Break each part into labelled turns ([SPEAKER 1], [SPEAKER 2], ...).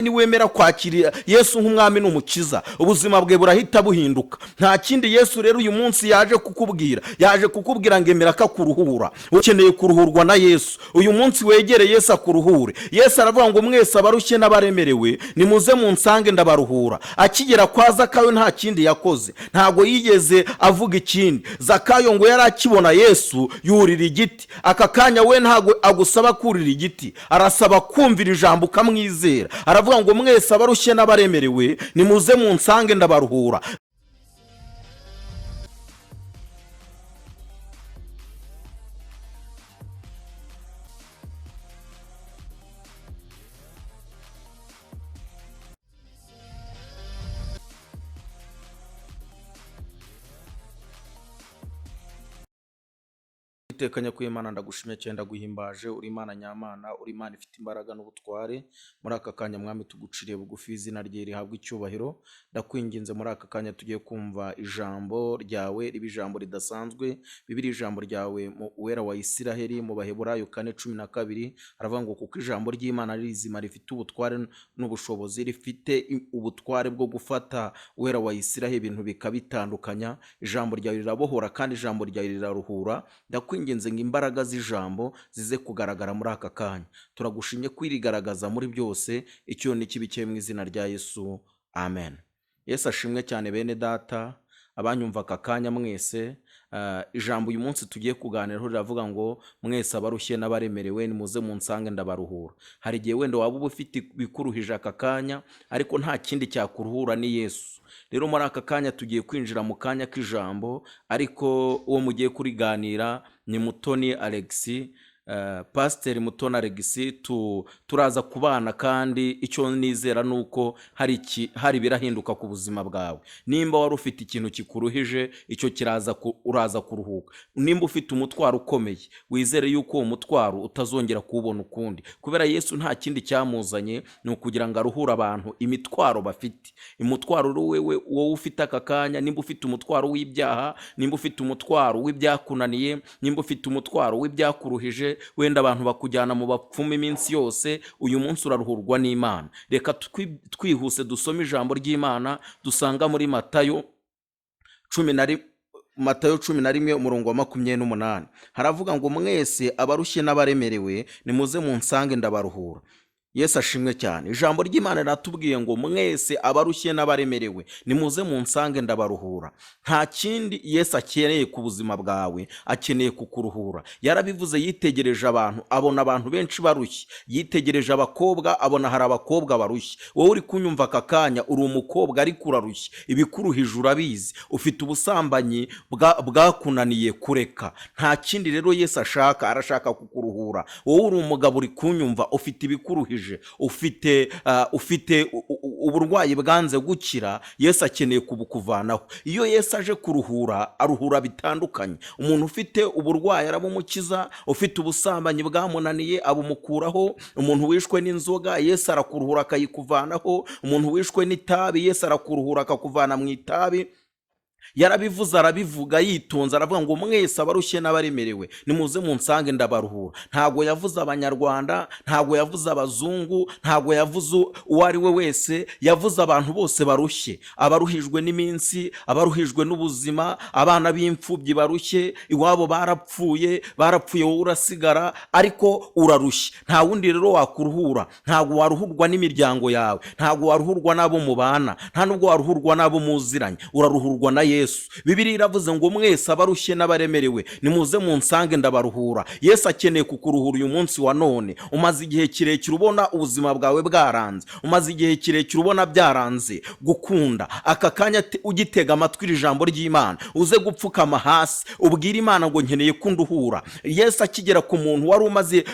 [SPEAKER 1] niwemera kwakira Yesu nk'umwami n'umukiza, ubuzima bwe burahita buhinduka. Nta kindi Yesu rero uyu munsi yaje kukubwira ngo emera ko akuruhura. Ukeneye kuruhurwa na Yesu, uyu munsi wegere Yesu akuruhure. Yesu aravuga ngo mwese abarushye n'abaremerewe nimuze munsange ndabaruhura. Akigera kwa Zakayo nta kindi yakoze, ntago yigeze avuga ikindi. Zakayo ngo yari akibona Yesu yurira igiti. Aka kanya we ntago agusaba kurira igiti, arasaba kumvira ijambo ukamwizera. Aravuga ngo mwese abarushye n'abaremerewe nimuze munsange ndabaruhura. Tekanya ku Imana ndagushimye cyenda guhimbaje, uri Imana nyamana, uri Imana ifite imbaraga n'ubutware. Muri aka kanya mwami tuguciriye bugufi, izina rye rihabwa icyubahiro. Ndakwinginze muri aka kanya tugiye kumva ijambo ryawe, riba ijambo ridasanzwe. Bibiri ijambo ryawe mu Uwera wa Isiraheli mu Baheburayo 4:12 aravuga ngo kuko ijambo ry'Imana rizima rifite ubutware n'ubushobozi, rifite ubutware bwo gufata Uwera wa Isiraheli ibintu bikabitandukanya. Ijambo ryawe rirabohora kandi ijambo ryawe riraruhura. Ndakwinginze ngo imbaraga z'ijambo zize kugaragara muri aka kanya. Turagushimye kwirigaragaza muri byose, icyo ni kibikiye mu izina rya Yesu, amen. Yesu ashimwe cyane bene data, abanyumva aka kanya mwese. Ijambo uyu munsi tugiye kuganiraho riravuga ngo mwese abarushye n'abaremerewe nimuze munsange ndabaruhura. Hari igihe wenda waba uba ufite bikuruhije aka kanya, ariko nta kindi cyakuruhura ni Yesu. Rero muri aka kanya tugiye kwinjira mu kanya k'ijambo, ariko uwo mugiye kuriganira ni Mutoni Alexis, Pasiteri Mutoni Alexis. Turaza kubana kandi icyo nizera nuko hari birahinduka ku buzima bwawe. Nimba wari ufite ikintu kikuruhije, icyo uraza kuruhuka. Nimba ufite umutwaro ukomeye, wizere yuko uwo mutwaro utazongera kuwubona ukundi, kubera Yesu nta kindi cyamuzanye ni ukugira ngo aruhure abantu imitwaro bafite. Umutwaro wowe ufite aka kanya, nimba ufite umutwaro w'ibyaha, nimba ufite umutwaro w'ibyakunaniye, nimba ufite umutwaro w'ibyakuruhije, wenda abantu bakujyana mu bapfumu iminsi yose, uyu munsi uraruhurwa n'Imana. Reka twihuse dusome ijambo ry'Imana dusanga muri Matayo 11:28 haravuga ngo mwese abarushye n'abaremerewe nimuze munsange ndabaruhura. Yesu ashimwe cyane. Ijambo ry'Imana riratubwiye ngo mwese abarushye n'abaremerewe nimuze munsange ndabaruhura. Nta kindi Yesu akeneye ku buzima bwawe, akeneye kukuruhura. Yarabivuze, yitegereje abantu abona abantu benshi barushye, yitegereje abakobwa abona hari abakobwa barushye. Wowe uri kunyumva aka kanya uri umukobwa ariko urarushye, ibikuruhije urabizi, ufite ubusambanyi bwakunaniye kureka. Nta kindi rero Yesu ashaka, arashaka kukuruhura. Wowe uri umugabo uri kunyumva, ufite ibikuruhije, ufite uburwayi bwanze gukira, Yesu akeneye kubukuvanaho. Iyo Yesu aje kuruhura, aruhura bitandukanye. Umuntu ufite uburwayi arabumukiza, ufite ubusambanyi bwamunaniye abumukuraho. Umuntu wishwe n'inzoga, Yesu arakuruhura akayikuvanaho. Umuntu wishwe n'itabi, Yesu arakuruhura akakuvana mu itabi. Yarabivuze, arabivuga yitonze, aravuga ngo mwese abarushye n'abaremerewe nimuze munsange ndabaruhura. Ntago yavuze Abanyarwanda, ntago yavuze abazungu, ntago yavuze uwo ari we wese, yavuze abantu bose barushye. Abaruhijwe n'iminsi, abaruhijwe n'ubuzima, abana b'imfubyi barushye, iwabo barapfuye wowe urasigara ariko urarushye. Nta wundi rero wakuruhura. Ntago waruhurwa n'imiryango yawe, ntago waruhurwa n'abo mubana, nta nubwo waruhurwa n'abo muziranye, uraruhurwa na Yesu. Bibiliya iravuze ngo mwese abarushye n'abaremerewe nimuze munsange ndabaruhura. Yesu akeneye kukuruhura uyu munsi wa none. Umaze igihe kirekire ubona ubuzima bwawe bwaranze, umaze igihe kirekire ubona byaranze gukunda. Aka kanya ugitega amatwi iri jambo ry'Imana, uze gupfukama hasi ubwira Imana ngo nkeneye kunduhura. Yesu akigera ku muntu wari umaze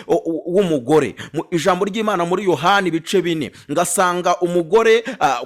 [SPEAKER 1] w'umugore, ijambo ry'Imana muri Yohana 4 ngasanga umugore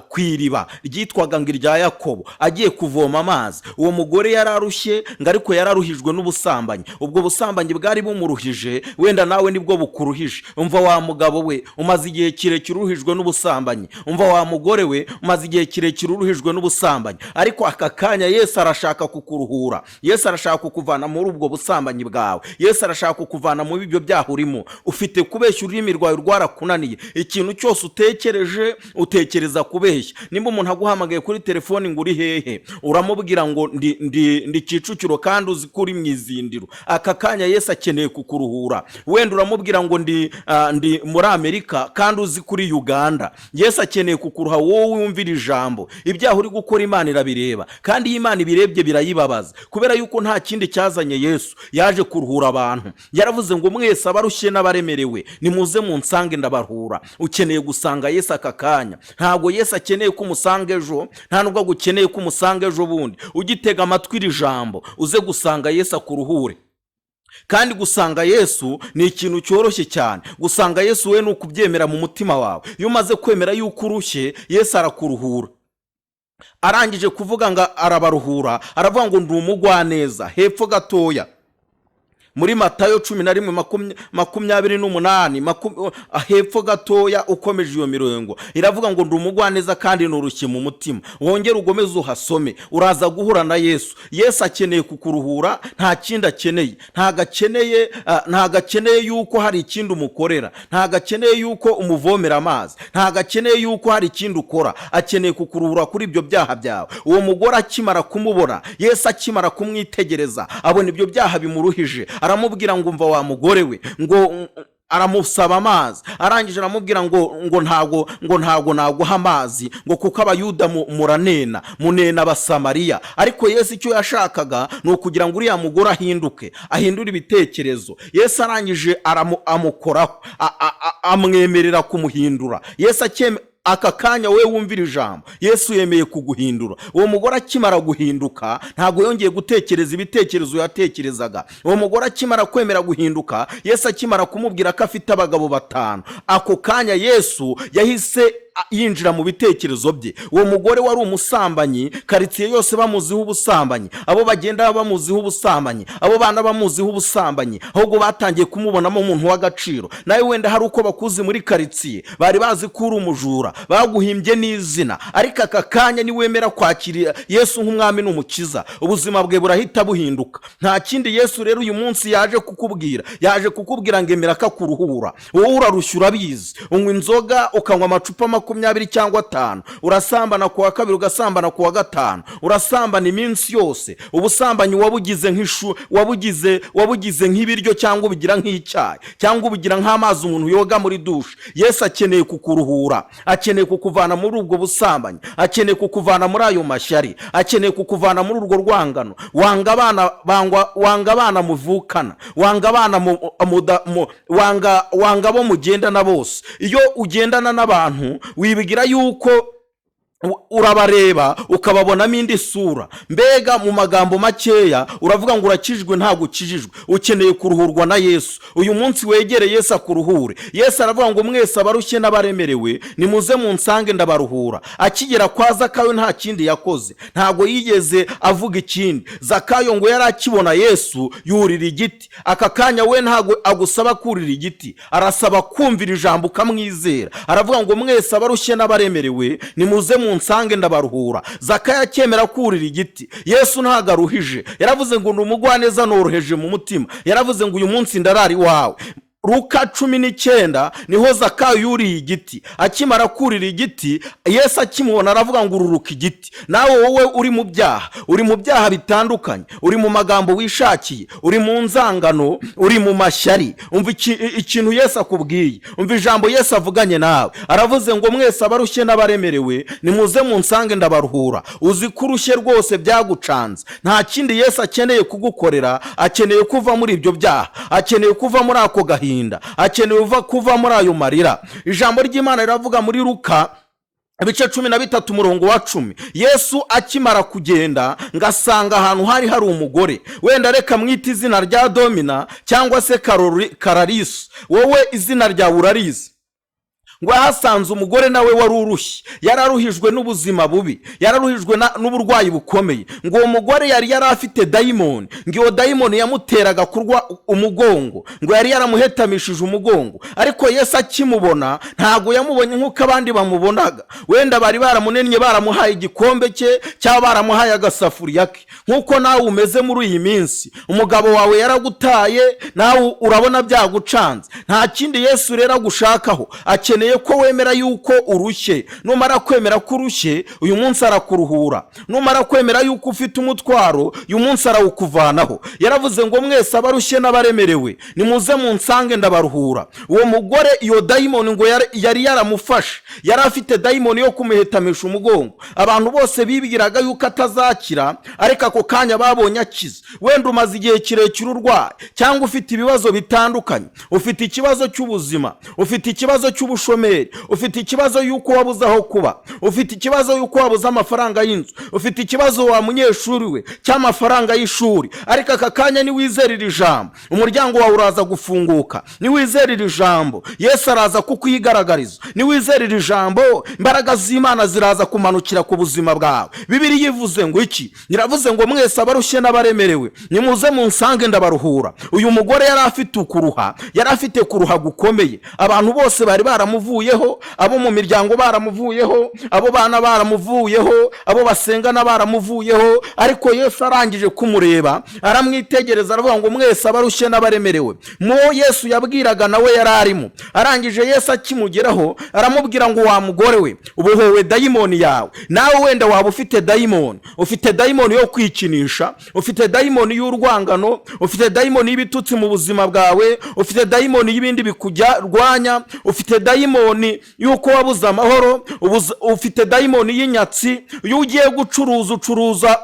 [SPEAKER 1] kw'iriba ryitwaga ngo irya Yakobo agiye kuvoma amazi. Uwo mugore yararushye ngo ariko yararuhijwe n'ubusambanyi. Ubwo busambanyi bwari bumuruhije, wenda nawe nibwo bukuruhije. Umva wa mugabo we, umaze igihe kirekire uruhijwe n'ubusambanyi. Umva wa mugore we, umaze igihe kirekire uruhijwe n'ubusambanyi. Ariko aka kanya Yesu arashaka kukuruhura. Yesu arashaka kukuvana muri ubwo busambanyi bwawe. Yesu arashaka kukuvana muri ibyo byaha urimo. Ufite kubeshya, ururimi rwawe rwarakunaniye. Ikintu cyose utekereje utekereza kubeshya. Nimba umuntu aguhamagaye kuri telefoni ngo uri hehe, uramubwira ngo ndi Kicukiro kandi uzi ko uri mu Izindiro. Aka kanya Yesu akeneye kukuruhura. Wenda uramubwira ngo ndi muri Amerika kandi uzi kuri Uganda. Yesu akeneye kukuruha. Wowe wumvira ijambo. Ibyaha uri gukora Imana irabireba, kandi iyo Imana ibirebye birayibabaza, kubera yuko nta kindi cyazanye Yesu. Yaje kuruhura abantu. Yaravuze ngo mwese abarushye n'abaremerewe nimuze munsange ndabaruhura. Ukeneye gusanga Yesu aka kanya. Ntabwo Yesu akeneye ko umusanga ejo, nta nubwo agukeneye ko umusanga ejo bundi. Ugitega amatwi iri jambo uze gusanga Yesu akuruhure. Kandi gusanga Yesu ni ikintu cyoroshye cyane. Gusanga Yesu we nuko ubyemera mu mutima wawe. Iyo umaze kwemera yuko urushye, Yesu arakuruhura. Arangije kuvuga ngo arabaruhura, aravuga ngo ndi umugwaneza. Hepfo gatoya muri Matayo 11:28 hepfo gatoya ukomeje iyo mirongo iravuga ngo ndi umugwaneza kandi nurushye mu mutima. Wongere ugomeze uhasome, uraza guhura na Yesu. Yesu akeneye kukuruhura, nta kindi akeneye. Ntago akeneye yuko hari ikindi umukorera, ntago akeneye yuko umuvomera amazi, ntago akeneye yuko hari ikindi ukora. Akeneye kukuruhura kuri ibyo byaha byawe. Uwo mugore akimara kumubona, Yesu akimara kumwitegereza, abona ibyo byaha bimuruhije, aramubwira ngo umva wa mugore we, ngo aramusaba amazi. Arangije aramubwira ngo ntago naguha amazi, ngo kuko abayuda munena abasamariya. Ariko Yesu icyo yashakaga ni ukugira ngo uriya mugore ahindure ibitekerezo. Yesu arangije amukoraho, amwemerera kumuhindura. Yesu aka kanya we wumvira ijambo, Yesu yemeye kuguhindura. Uwo mugore akimara guhinduka, ntago yongeye gutekereza ibitekerezo yatekerezaga. Uwo mugore akimara kwemera guhinduka, Yesu akimara kumubwira ko afite abagabo 5, ako kanya Yesu yahise yinjira mu bitekerezo bye. Uwo mugore wari umusambanyi, karitsiye yose bamuziho ubusambanyi, abo bagenda bamuziho ubusambanyi, abo bana bamuziho ubusambanyi, ahubwo batangiye kumubonamo umuntu w'agaciro. Nawe wenda hari uko bakuzi muri karitsiye, bari bazi ko uri umujura, baguhimbye n'izina. Ariko aka kanya ni wemera kwakira Yesu nk'umwami n'umukiza, ubuzima bwe burahita buhinduka. Nta kindi Yesu rero uyu munsi yaje kukubwira ngo emera akakuruhura. Wowe urarushya urabizi, unywa inzoga ukanywa amacupa 20 cyangwa 5, urasambana kuwa 2 ugasambana kuwa 5, urasambana iminsi yose. Ubusambanyi wabugize nk'ibiryo cyangwa ubigira nk'icyayi cyangwa ubigira nk'amazi umuntu yoga muri dushe. Yesu akeneye kukuruhura, akeneye kukuvana muri ubwo busambanyi, akeneye kukuvana muri ayo mashyari, akeneye kukuvana muri urwo rwangano. Wanga abana muvukana, wanga abana wanga abo mugendana bose. Iyo ugendana n'abantu wibigira yuko urabareba ukababonamo indi sura. Mbega mu magambo makeya uravuga ngo urakijijwe ntabwo ukijijwe. Ukeneye kuruhurwa na Yesu. Uyu munsi wegere Yesu akuruhure. Yesu aravuga ngo mwese abarushye n'abaremerewe nimuze munsange ndabaruhura. Akigera kwa Zakayo nta kindi yakoze, ntabwo yigeze avuga ikindi. Zakayo ngo yari akibona Yesu yurira igiti. Aka kanya we ntabwo agusaba kurira igiti, arasaba kumvira ijambo ukamwizera. Aravuga ngo mwese abarushye n'abaremerewe nimuze munsange ndabaruhura. Zakayo akemera kurira igiti. Yesu ntago aruhije, yaravuze ngo ndi umugwaneza noroheje mu mutima. Yaravuze ngo uyu munsi ndarari wawe. Luka 19 niho Zakayo yuriye igiti. Akimara kurira igiti, Yesu akimubona aravuga ngo ururuka igiti. Nawe wowe uri mu byaha bitandukanye, uri mu magambo wishakiye, uri mu nzangano, uri mu mashyari. Umva ikintu Yesu akubwiye, umva ijambo Yesu avuganye nawe. Aravuze ngo mwese abarushye n'abaremerewe nimuze munsange ndabaruhura. Uzi ko urushye rwose byagucanze, nta kindi Yesu akeneye kugukorera. Akeneye kuva muri ibyo byaha, akeneye kuva muri ako gahinda, akeneye kuva muri ayo marira. Ijambo ry'Imana riravuga muri Luka ibice 13:10, Yesu akimara kugenda ngasanga ahantu hari umugore. Wenda reka mwita izina rya Domina cyangwa se Kararisi, wowe izina ryawe urarizi. ngo yahasanze umugore nawe wari urushye, yararuhijwe n'ubuzima bubi, yararuhijwe n'uburwayi bukomeye, ngo uwo mugore yari afite dayimoni, ngo iyo dayimoni yamuteraga kurwa umugongo, ngo yari yaramuhetamishije umugongo. Ariko Yesu akimubona ntago yamubonye nk'uko abandi bamubonaga, wenda bari baramunennye, baramuhaye igikombe cye cyangwa baramuhaye agasafuriya ke. Nk'uko nawe umeze muri iyi minsi, umugabo wawe yaragutaye, nawe urabona byagucanze. Nta kindi Yesu rero agushakaho, akeneye ko wemera yuko urushye. Numara kwemera ko urushye, uyu munsi arakuruhura. Numara kwemera yuko ufite umutwaro, uyu munsi arawukuvanaho. Yaravuze ngo mwese abarushye n'abaremerewe nimuze munsange ndabaruhura. Uwo mugore iyo dayimoni ngo yari yaramufashe, yari afite dayimoni yo kumuhetamisha umugongo. Abantu bose bibwiraga yuko atazakira, ariko ako kanya babonye akize. Wenda umaze igihe kirekire urwaye, cyangwa ufite ibibazo bitandukanye, ufite ikibazo cy'ubuzima, ufite ikibazo cy'ubushomeri, ufite ikibazo yuko wabuze aho kuba, ufite ikibazo yuko wabuze amafaranga y'inzu, ufite ikibazo wa munyeshuri we cy'amafaranga y'ishuri. Ariko aka kanya niwizerera ijambo, umuryango wawe uraza gufunguka. Niwizerera ijambo, Yesu araza kukwigaragariza. Niwizerera ijambo, imbaraga z'Imana ziraza kumanukira ku buzima bwawe. Bibiliya ivuze ngo iki? Iravuze ngo mwese abarushye n'abaremerewe nimuze munsange ndabaruhura. Uyu mugore yari afite ukuruha, yari afite kuruha gukomeye. Abantu bose bari baramuvuyeho, abo mu miryango baramuvuyeho, abo bana baramuvuyeho, abo basengana baramuvuyeho. Ariko Yesu arangije kumureba, aramwitegereza, aravuga ngo mwese abarushye n'abaremerewe. Yesu yabwiraga nawe yari arimo. Arangije Yesu akimugeraho, aramubwira ngo wa mugore we, ubohowe dayimoni yawe. Nawe wenda waba ufite dayimoni, ufite dayimoni yo kwikinisha, ufite dayimoni y'urwangano, ufite dayimoni y'ibitutsi mu buzima bwawe, ufite dayimoni y'ibindi bikujya, ufite dayimoni y'uko wabuze amahoro, ufite dayimoni y'inyatsi. Iyo ugiye ucuruza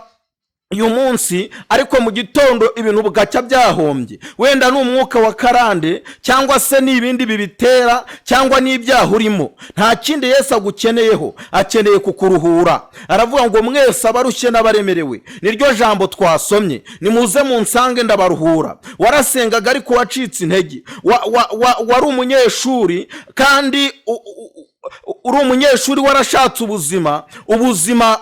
[SPEAKER 1] uyu munsi, ariko mu gitondo ibintu bugacya byahombye, wenda n'umwuka wa karande, cyangwa se n'ibindi bibitera, cyangwa n'ibyaha urimo. Nta kindi Yesu agukeneyeho, akeneye kukuruhura. Aravuga ngo mwese abarushye n'abaremerewe, niryo jambo twasomye, nimuze munsange ndabaruhura. Warasengaga ariko wacitse intege, wari umunyeshuri kandi uri umunyeshuri warashatse ubuzima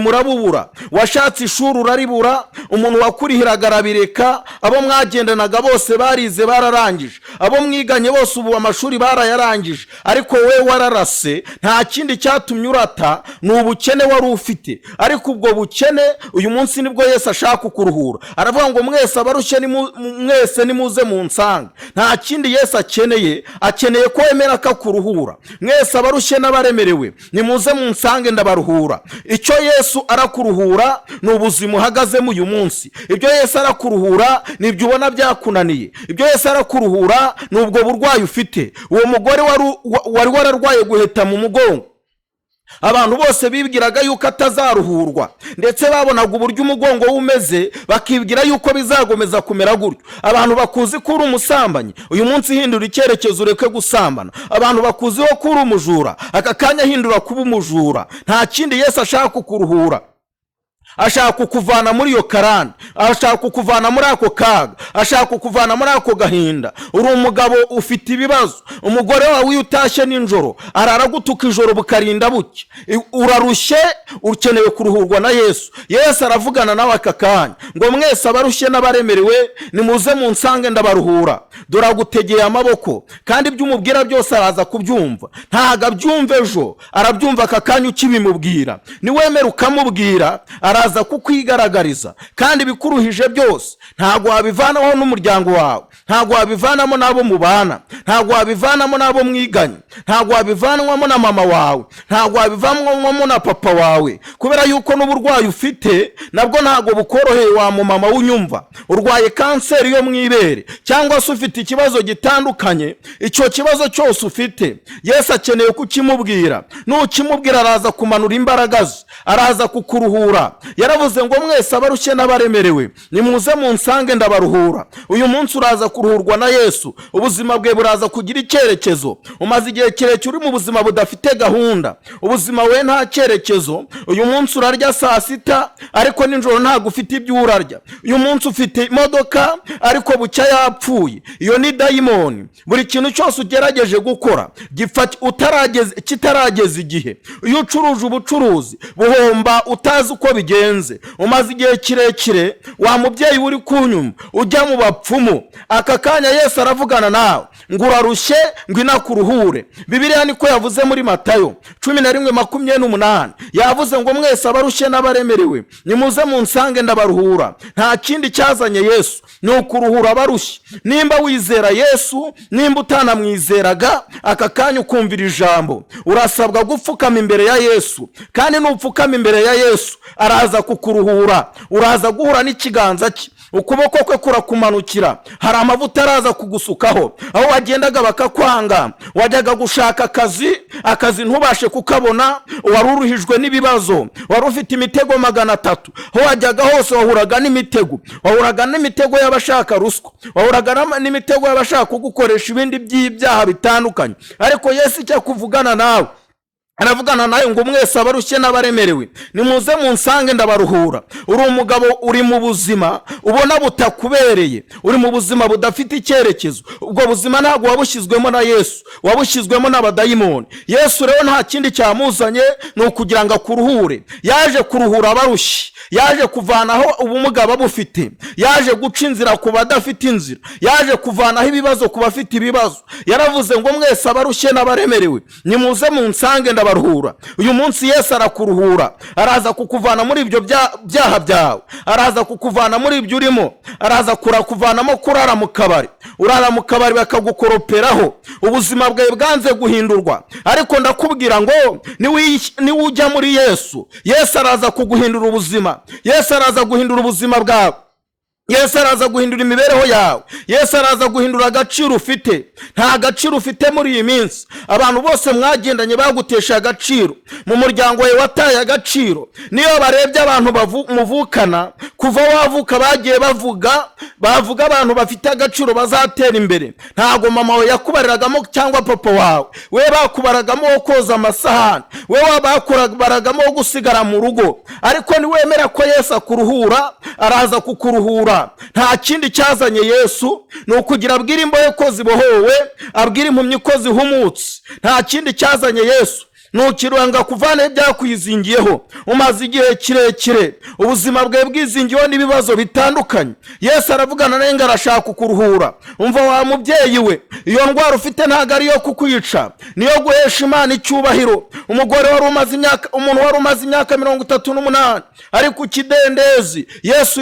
[SPEAKER 1] urabubura, washatse ishuri uraribura, umuntu wakurihiraga arabireka, abo mwagendanaga bose barize bararangije, abo mwiganye bose ubu amashuri barayarangije, ariko we wararase. Nta kindi cyatumye urata, ni ubukene wari ufite. Ariko ubwo bukene uyu munsi nibwo Yesu ashaka kukuruhura. Aravuga ngo mwese abarushye mwese nimuze munsange. Nta kindi Yesu akeneye ko wemera ko akuruhura. Mwese abarushye n'abaremerewe nimuze munsange ndabaruhura. Icyo Yesu arakuruhura ni ubuzima uhagazemo uyu munsi. Ibyo Yesu arakuruhura ni ibyo ubona byakunaniye. Ibyo Yesu arakuruhura ni ubwo burwayi ufite. Uwo mugore wari wararwaye guheta mu mugongo, abantu bose bibwiraga yuko atazaruhurwa, ndetse babonaga uburyo umugongo umeze, bakibwira yuko bizagomeza kumera gutyo. Abantu bakuzi ko uri umusambanyi, uyu munsi hindura icyerekezo, ureke gusambana. Abantu bakuziho ko uri umujura, aka kanya hindura kuba umujura. Nta kindi Yesu ashaka kukuruhura. Ashaka kukuvana muri iyo karande, ashaka kukuvana muri ako kaga, ashaka kukuvana muri ako gahinda. Uri umugabo ufite ibibazo, umugore wawe iyo utashye ninjoro araragutuka ijoro bukarinda buke. Urarushye, ukeneye kuruhurwa na Yesu. Yesu aravugana nawe aka kanya ngo mwese abarushye n'abaremerewe nimuze munsange ndabaruhura. Dore agutegeye amaboko, kandi ibyo umubwira byose araza kubyumva. Ntago abyumva ejo, arabyumva aka kanya ukibimubwira. Niwemera ukamubwira, araza kukwigaragariza. Kandi bikuruhije byose ntago wabivanaho n'umuryango wawe, ntago wabivanamo n'abo mubana, ntago wabivanamo n'abo mwiganye, ntago wabivanwamo na mama wawe, ntago wabivanwamo na papa wawe, kubera yuko n'uburwayi ufite nabwo ntago bukoroheye. Wa mama w'unyumva, urwaye kanseri yo mwibere, cyangwa se ufite ikibazo gitandukanye, icyo kibazo cyose ufite Yesu akeneye kukimubwira. Nukimubwira araza kumanura imbaraga ze, araza kukuruhura, yaravuze ngo mwese abarushye n'abaremerewe nimuze munsange ndabaruhura. Uyu munsi uraza kuruhurwa na Yesu, ubuzima bwe buraza kugira icyerekezo. Umaze igihe kirekire uri mu buzima budafite gahunda, ubuzima we nta cyerekezo. Uyu munsi urarya saa sita ariko nijoro ntabwo ufite ibyo urarya. Uyu munsi ufite imodoka ariko bucya yapfuye. Iyo ni dayimoni. Buri kintu cyose ugerageje gukora kitarageza igihe. Iyo ucuruje ubucuruzi buhomba utazi uko bigenze. Umaze igihe kirekire, wa mubyeyi uri kunyuma ujya mu bapfumu, aka kanya Yesu aravugana nawe ngo urarushye ngwino kuruhure. Bibiliya niko yavuze muri Matayo 11:28, yavuze ngo mwese abarushye n'abaremerewe nimuze munsange ndabaruhura. Nta kindi cyazanye Yesu ni ukuruhura abarushye. Nimba wizera Yesu, nimba utanamwizeraga, aka kanya ukumvira ijambo, urasabwa gupfukama imbere ya Yesu, kandi nupfukama imbere ya Yesu araza kukuruhura. Uraza guhura n'ikiganza cye, ukuboko kwe kurakumanukira, hari amavuta araza kugusukaho. Aho wagendaga bakakwanga, wajyaga gushaka akazi ntubashe kukabona, wari uruhijwe n'ibibazo, wari ufite imitego 300, aho wajyaga hose wahuraga n'imitego y'abashaka ruswa, wahuraga n'imitego y'abashaka kugukoresha ibindi by'ibyaha bitandukanye. Ariko Yesu icyo kuvugana nawe, aravugana nawe ngo mwese abarushye n'abaremerewe nimuze munsange ndabaruhura. Uri umugabo uri mu buzima ubona butakubereye, uri mu buzima budafite icyerekezo. Ubwo buzima ntabwo wabushyizwemo na Yesu, wabushyizwemo n'abadayimoni. Yesu rero nta kindi cyamuzanye ni ukugira ngo akuruhure. Yaje kuruhura abarushye, yaje kuvanaho ubumuga babufite, yaje guca inzira ku badafite inzira, yaje kuvanaho ibibazo ku bafite ibibazo. Yaravuze ngo mwese abarushye n'abaremerewe nimuze munsange ndabaruhura. Uyu munsi Yesu arakuruhura, araza kukuvana muri ibyo byaha byawe, araza kukuvana muri ibyo urimo, araza kuvanamo kurara mu kabari. Urara mu kabari bakagukoroperaho, ubuzima bwawe bwanze guhindurwa. Ariko ndakubwira ngo niwujya muri Yesu, Yesu araza kuguhindura ubuzima. Yesu araza guhindura ubuzima bwawe. Yesu araza guhindura imibereho yawe. Yesu araza guhindura agaciro ufite. Nta gaciro ufite muri iyi minsi. Abantu bose mwagendanye bagutesha agaciro, mu muryango wawe wataye agaciro. Niyo barebye abantu muvukana, kuva wavuka bagiye bavuga abantu bafite agaciro bazatera imbere. Ntago mama wawe yakubariragamo cyangwa papa wawe, we bakubaragamo wo koza amasahani, we bakubaragamo wo gusigara mu rugo. Ariko niwemera ko Yesu akuruhura, araza kukuruhura. Nta kindi cyazanye Yesu ni ukugira abwira imbohe ko zibohowe, abwira impumyi ko zihumutse. Nta kindi cyazanye Yesu nukiranga kuvana ibyakwizingiyeho. Umaze igihe kirekire ubuzima bwe bwizingiyeho n'ibibazo bitandukanye. Yesu aravugana nawe ngo arashaka kukuruhura. Umva wa mubyeyi we, iyo ndwara ufite ntago ari yo kukwica, niyo guhesha Imana icyubahiro. Umuntu wari umaze imyaka 38 ari ku kidendezi, Yesu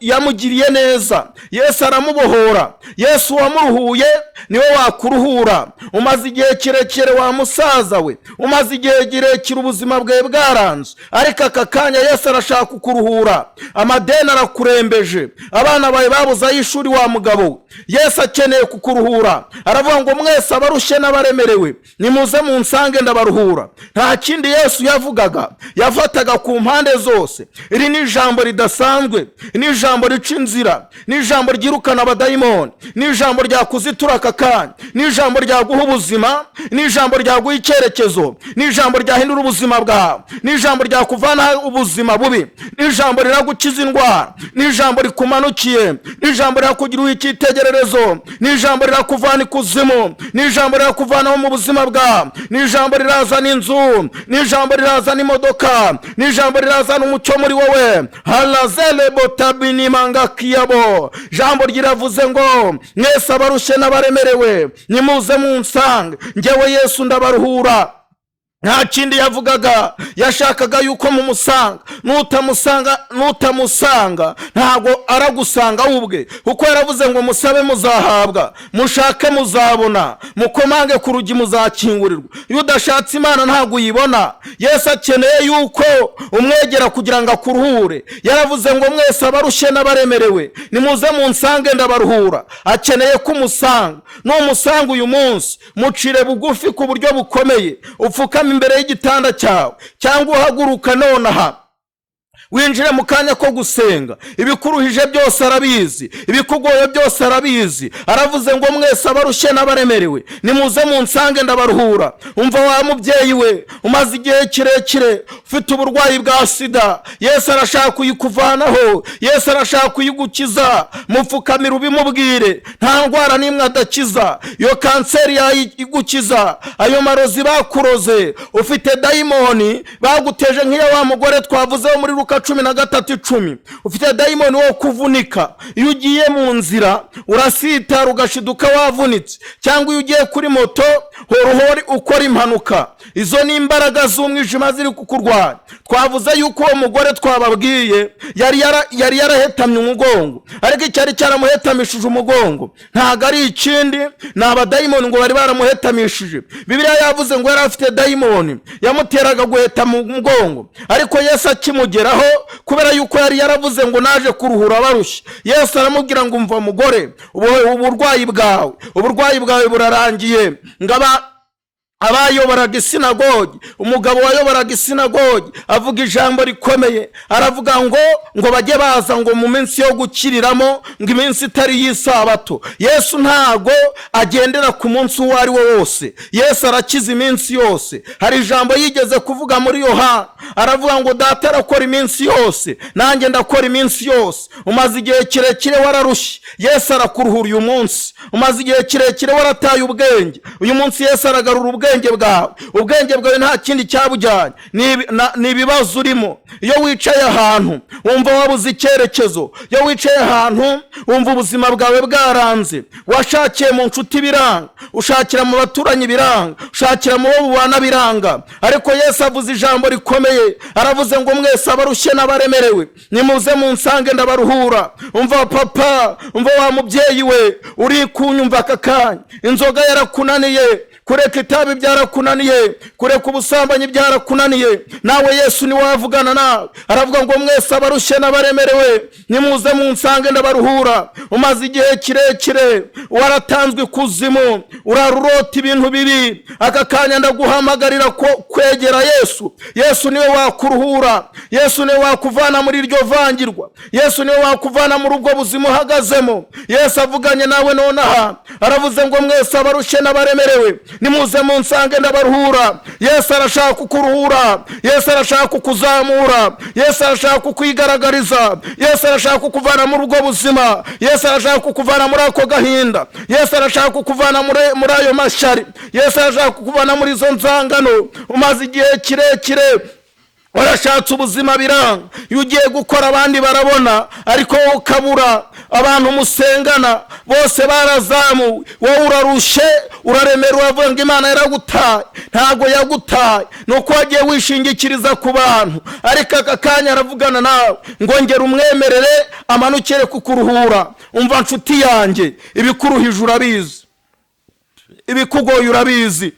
[SPEAKER 1] yamugiriye neza, Yesu aramubohora. Yesu wamuruhuye niwe wakuruhura. Umaze igihe kirekire wa musaza we, umaze igihe kirekire ubuzima bwawe bwaranze, ariko aka kanya Yesu arashaka kukuruhura. Amadeni arakurembeje, abana bawe babuze ay'ishuri wa mugabo we, Yesu akeneye kukuruhura. Aravuga ngo mwese abarushye n'abaremerewe nimuze munsange ndabaruhura. Nta kindi Yesu yavugaga, yafataga ku mpande zose. Iri ni ijambo ridasanzwe, ni ijambo rica inzira, ni ijambo ryirukana abadayimoni, ni ijambo ryakuzitura aka kanya, ni ijambo ryaguha ubuzima, ni ijambo ryaguha icyerekezo, ni ijambo ryahindura ubuzima bwawe, ni ijambo ryakuvana ubuzima bubi, ni ijambo riragukiza indwara, ni ijambo rikumanukiye, ni ijambo rirakugirira icyitegererezo, ni ijambo rirakuvana ikuzimu, ni ijambo rirakuvana mu buzima bwawe, ni ijambo rirazana inzu, ni ijambo rirazana imodoka, ni ijambo rirazana umucyo muri wowe. Halazele botabini manga kiyabo. Jambo ryiravuze ngo mwese abarushye n'abaremerewe nimuze munsange njyewe Yesu ndabaruhura. Nta kindi yavugaga, yashakaga yuko mumusanga. Nutamusanga ntago aragusanga ubwe, kuko yaravuze ngo musabe muzahabwa, mushake muzabona, mukomange ku rugi muzakingurirwa. Iyo udashatse Imana ntago uyibona. Yesu akeneye yuko umwegera kugira ngo akuruhure. Yaravuze ngo mwese abarushye n'abaremerewe nimuze munsange ndabaruhura. Akeneye ko umusanga. Numusanga uyu munsi, mucire bugufi ku buryo bukomeye, upfukame imbere y'igitanda cyawe, cyangwa uhaguruka nonaha winjire mu kanya ko gusenga. Ibikuruhije byose arabizi, ibikugoye byose arabizi. Aravuze ngo mwese abarushye n'abaremerewe nimuze munsange ndabaruhura. Umva wa mubyeyi we umaze igihe kirekire ufite uburwayi bwa sida, Yesu arashaka kuyikuvanaho, Yesu arashaka kuyigukiza. Mupfukamira ubimubwire, nta ndwara n'imwe adakiza. Iyo kanseri yayigukiza, ayo marozi bakuroze, ufite dayimoni baguteje nk'iya wa mugore twavuzeho muri Luka 13:10. Ufite dayimoni wo kuvunika. Iyo ugiye mu nzira urasitara ugashiduka wavunitse, cyangwa iyo ugiye kuri moto horohori ukora impanuka. Izo ni imbaraga z'umwijima ziri kukurwanya. Twavuze yuko uwo mugore twababwiye yari yarahetamye umugongo, ariko icyari cyaramuhetamishije umugongo ntago ari ikindi, ni abadayimoni ngo bari baramuhetamishije. Bibiliya yavuze ngo yari afite dayimoni yamuteraga guheta mu mugongo, ariko Yesu akimugeraho, kubera yuko yari yaravuze ngo naje kuruhura abarushye, Yesu aramubwira ngo umva mugore, uburwayi bwawe burarangiye. Abayoboraga isinagogi, umugabo wayoboraga isinagogi avuga ijambo rikomeye, aravuga ngo bajye baza ngo mu minsi yo gukiriramo, ngo iminsi itari y'isabato. Yesu ntago agendera ku munsi uwo ari wo wose, Yesu arakiza iminsi yose. Hari ijambo yigeze kuvuga muri Yohana, aravuga ngo data arakora iminsi yose, nanjye ndakora iminsi yose. Umaze igihe kirekire wararushye, Yesu arakuruhura uyu munsi. Umaze igihe kirekire warataye ubwenge, uyu munsi Yesu aragarura ubwenge bwawe nta kindi cyabujyanye, ni ibibazo urimo. Iyo wicaye ahantu wumva wabuze icyerekezo, iyo wicaye ahantu wumva ubuzima bwawe bwaranze, washakiye mu nshuti biranga, ushakira mu baturanyi biranga, ushakira mu bo mubana biranga, ariko Yesu avuze ijambo rikomeye, aravuze ngo mwese abarushye n'abaremerewe nimuze munsange ndabaruhura. Umva papa, umva wa mubyeyi we uri kunyumva aka kanya, inzoga yarakunaniye, kureka itabi byarakunaniye, kureka ubusambanyi byarakunaniye, nawe Yesu ni wavugana nawe. Aravuga ngo mwese abarushye n'abaremerewe nimuze munsange ndabaruhura. Umaze igihe kirekire waratanzwe kuzimu, urarurota ibintu bibi, aka kanya ndaguhamagarira kwegera Yesu. Yesu niwe wakuruhura, Yesu niwe wakuvana muri iryo vangirwa, Yesu niwe wakuvana muri ubwo buzima uhagazemo. Yesu avuganye nawe nonaha, aravuze ngo mwese abarushye n'abaremerewe nimuze munsange ndabaruhura. Yesu arashaka kukuruhura, Yesu arashaka kukuzamura, Yesu arashaka kukwigaragariza, Yesu arashaka kukuvana muri ubwo buzima, Yesu arashaka kukuvana muri ako gahinda, Yesu arashaka kukuvana muri ayo mashyari, Yesu arashaka kukuvana muri izo nzangano. Umaze igihe kirekire warashatse ubuzima biranga, iyo ugiye gukora abandi barabona, ariko wowe ukabura. Abantu musengana bose barazamuwe, wowe urarushye, uraremera, uravuga ngo Imana yaragutaye. Ntago yagutaye, nuko wagiye wishingikiriza ku bantu, ariko aka kanya aravugana nawe ngo ngera umwemerere amanukire kukuruhura. Umva nshuti yanjye, ibikuruhije urabizi, ibikugoye urabizi,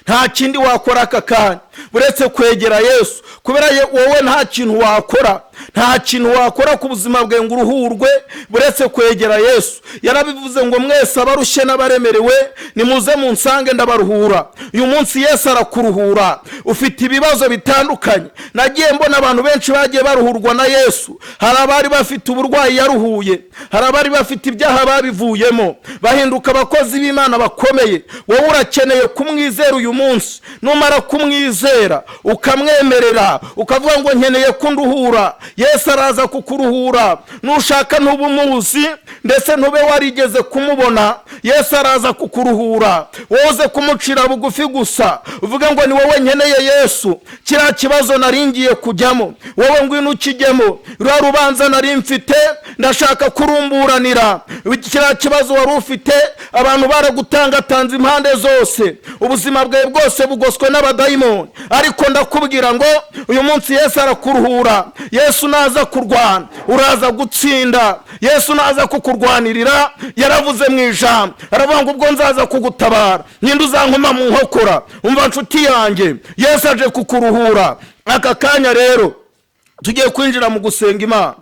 [SPEAKER 1] nta kindi wakora aka kanya buretse kwegera Yesu, kubera wowe nta kintu wakora, nta kintu wakora ku buzima bwawe ngo uruhurwe buretse kwegera Yesu. Yarabivuze ngo mwese abarushye n'abaremerewe nimuze munsange ndabaruhura. Uyu munsi Yesu arakuruhura. Ufite ibibazo bitandukanye, nagiye mbona abantu benshi bagiye baruhurwa na Yesu. Hari abari bafite uburwayi yaruhuye, hari abari bafite ibyaha babivuyemo, bahinduka abakozi b'Imana bakomeye. Wowe urakeneye kumwizera uyu munsi. Numara kumwizera ukamwemerera, ukavuga ngo nkeneye kunduhura, Yesu araza kukuruhura. Nushaka ntubumuzi ndetse ntube warigeze kumubona, Yesu araza kukuruhura. Woze kumucira bugufi gusa, uvuga ngo ni wowe nkeneye Yesu, kiriya kibazo naringiye kujyamo, wowe ngwino ukijyemo. Rwa rubanza nari mfite ndashaka kurumburanira, kiriya kibazo wari ufite abantu baragutangatanze impande zose, ubuzima bwawe bwose bugoswe n'abadayimoni, ariko ndakubwira ngo uyu munsi Yesu arakuruhura. Yesu naza kurwana uraza gutsinda, Yesu naza kukurwanirira. Yaravuze mu ijambo, aravuga ngo ubwo nzaza kugutabara ninde uzankoma mu nkokora. Umva nshuti yanjye, Yesu aje kukuruhura. Aka kanya rero tugiye kwinjira mu gusenga Imana.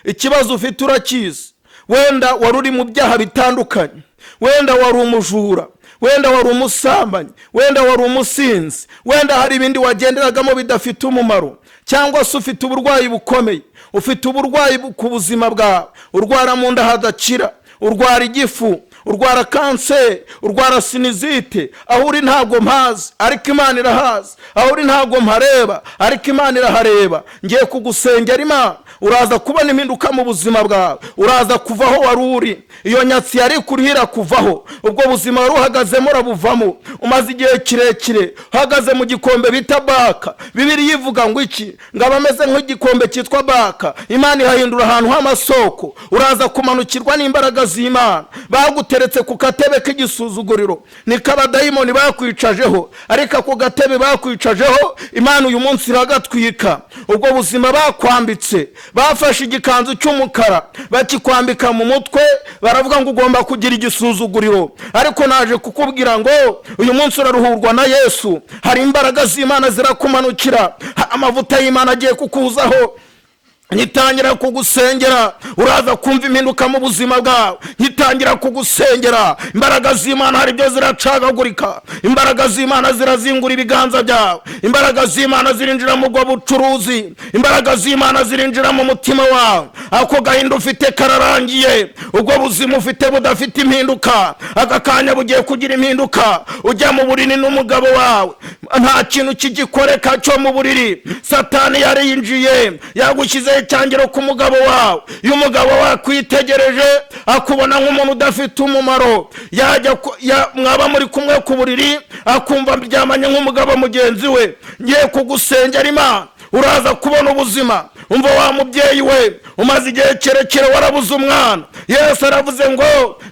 [SPEAKER 1] Ikibazo ufite urakizi, wenda wari uri mu byaha bitandukanye, wenda wari umujura,
[SPEAKER 2] wenda wari umusambanyi, wenda wari umusinzi, wenda hari ibindi wagenderagamo bidafite umumaro, cyangwa se ufite uburwayi bukomeye, ufite uburwayi ku buzima bwawe, urwara mu nda hadakira, urwara igifu, urwara kanseri, urwara sinizite. Aho uri ntabwo mpazi ariko Imana irahazi, aho uri ntabwo mpareba ariko Imana irahareba. Ngiye kugusengera Imana, uraza kubona impinduka mu buzima bwawe, uraza kuvaho wari uri, iyo nyatsi yari kurihira kuvaho, ubwo buzima wari uhagazemo urabuvamo. Umaze igihe kirekire uhagaze mu gikombe bita baka. Bibiliya ivuga ngo iki? ngo abameze nk'igikombe cyitwa baka Imana ihahindura ahantu h'amasoko. Uraza kumanukirwa n'imbaraga z'Imana. Baguteretse ku katebe k'igisuzuguriro, niko abadayimoni bakwicajeho, ariko ako gatebe bakwicajeho Imana uyu munsi iragatwika. ubwo buzima bakwambitse, bafashe igikanzu cy'umukara bakikwambika mu mutwe, baravuga ngo ugomba kugira igisuzuguriro. Ariko naje kukubwira ngo uyu munsi uraruhurwa na Yesu. Hari imbaraga z'Imana zirakumanukira, amavuta y'Imana agiye kukuzaho. Nyitangira kugusengera, uraza kumva impinduka mu buzima bwawe. Nyitangira kugusengera, imbaraga z'Imana hari ibyo ziracagagurika, imbaraga z'Imana zirazingura ibiganza byawe, imbaraga z'Imana zirinjira mu bwo bucuruzi, imbaraga z'Imana zirinjira mu mutima wawe. Ako gahinda ufite kararangiye, ubwo buzima ufite budafite impinduka, aka kanya bugiye kugira impinduka. Ujya mu buriri n'umugabo wawe, nta kintu kigikoreka cyo mu buriri. Satani yari yinjiye, yagushyize icyangiro ku mugabo wawe. Iyo umugabo wawe kwitegereje akubona nk'umuntu udafite umumaro, mwaba muri kumwe ku buriri akumva byamanye nk'umugabo mugenzi we. Ngiye kugusengera Imana, uraza kubona ubuzima. Umva wa mubyeyi we, umaze igihe kirekire warabuze umwana. Yesu aravuze ngo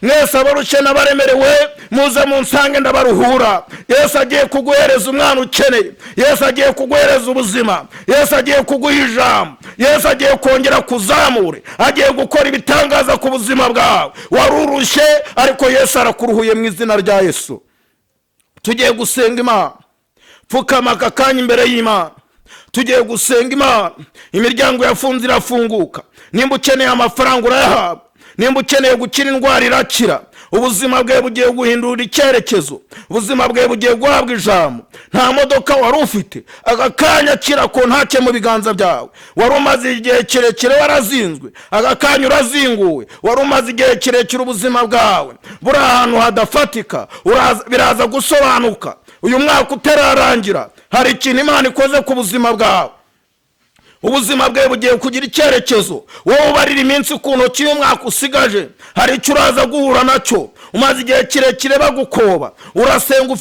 [SPEAKER 2] mwese abarushye n'abaremerewe muze munsange ndabaruhura. Yesu agiye kuguhereza umwana ukeneye, Yesu agiye kuguhereza ubuzima, Yesu agiye kuguha ijambo, Yesu agiye kongera kuzamure, agiye gukora ibitangaza ku buzima bwawe. Warurushye ariko Yesu arakuruhuye mu izina rya Yesu. Tugiye gusenga Imana, pfukama aka kanya imbere y'Imana. Tugiye gusenga Imana. Imiryango yafunze irafunguka. Nimba ukeneye amafaranga urayahabwa, nimba ukeneye gukira indwara irakira. Ubuzima bwe bugiye guhindura icyerekezo, ubuzima bwe bugiye guhabwa ijambo. Nta modoka wari ufite, aka kanya kira ko ntake mu biganza byawe. Wari umaze igihe kirekire warazinzwe, aka kanya urazinguwe. Wari umaze igihe kirekire ubuzima bwawe buri ahantu hadafatika, biraza gusobanuka. Uyu mwaka utararangira hari ikintu Imana ikoze ku buzima bwawe. Ubuzima bwe bugiye kugira icyerekezo. Wowe ubarira iminsi ku ntoki y'umwaka usigaje, hari icyo uraza guhura nacyo. Umaze igihe kirekire bagukoba, urasenga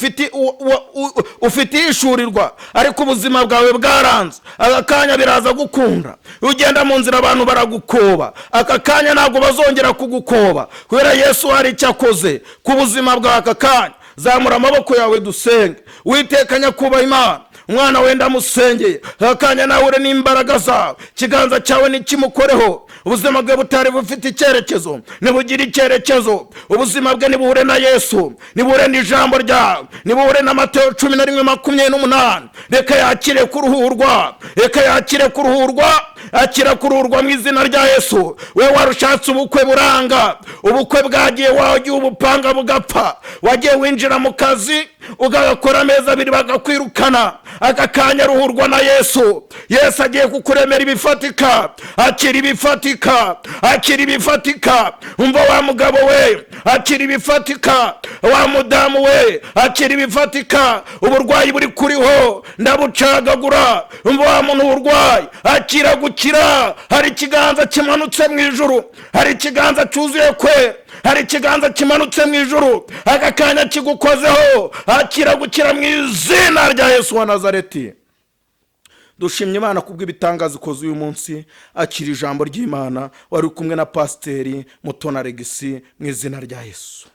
[SPEAKER 2] ufite ishurirwa, ariko ubuzima bwawe bwaranze. Aka kanya biraza gukunda. Ugenda mu nzira abantu baragukoba, aka kanya ntabwo bazongera kugukoba, kubera Yesu hari icyo akoze ku buzima bwawe. Aka kanya zamura amaboko yawe dusenge. Uwiteka nyakubahwa Imana, umwana wenda musengeye, akanya nawe ure n'imbaraga zawe, ikiganza cyawe nikimukoreho. Ubuzima bwe butari bufite icyerekezo nibugira icyerekezo. Ubuzima bwe nibuhure na Yesu, nibuhure n'ijambo ryawe, nibuhure na Mateyo 11:28. Reka yakire kuruhurwa, reka yakire kuruhurwa, akira kuruhurwa mu izina rya Yesu. We warushatse ubukwe buranga, ubukwe bwagiye wagiye ubupanga bugapfa, wagiye winjira mu kazi ugakora amezi abiri bagakwirukana. Aka kanya ruhurwa na Yesu. Yesu agiye kukuremera ibifatika, akira ibifatika, akira ibifatika. Umva wa mugabo we, akira ibifatika. Wa mudamu we, akira ibifatika. Uburwayi buri kuriho ndabucagagura. Umva wa muntu urwaye, akira gukira. Hari ikiganza kimanutse mu ijuru, hari ikiganza cyuzuye kwe, hari ikiganza kimanutse mu ijuru, aka kanya kigukozeho. Akira gukira mu izina rya Yesu wa Nazareti. Dushimye Imana kubw'ibitangaza ikoze uyu munsi. Akira ijambo ry'Imana. Wari kumwe na Pasiteri Mutoni Alegisi mu izina rya Yesu.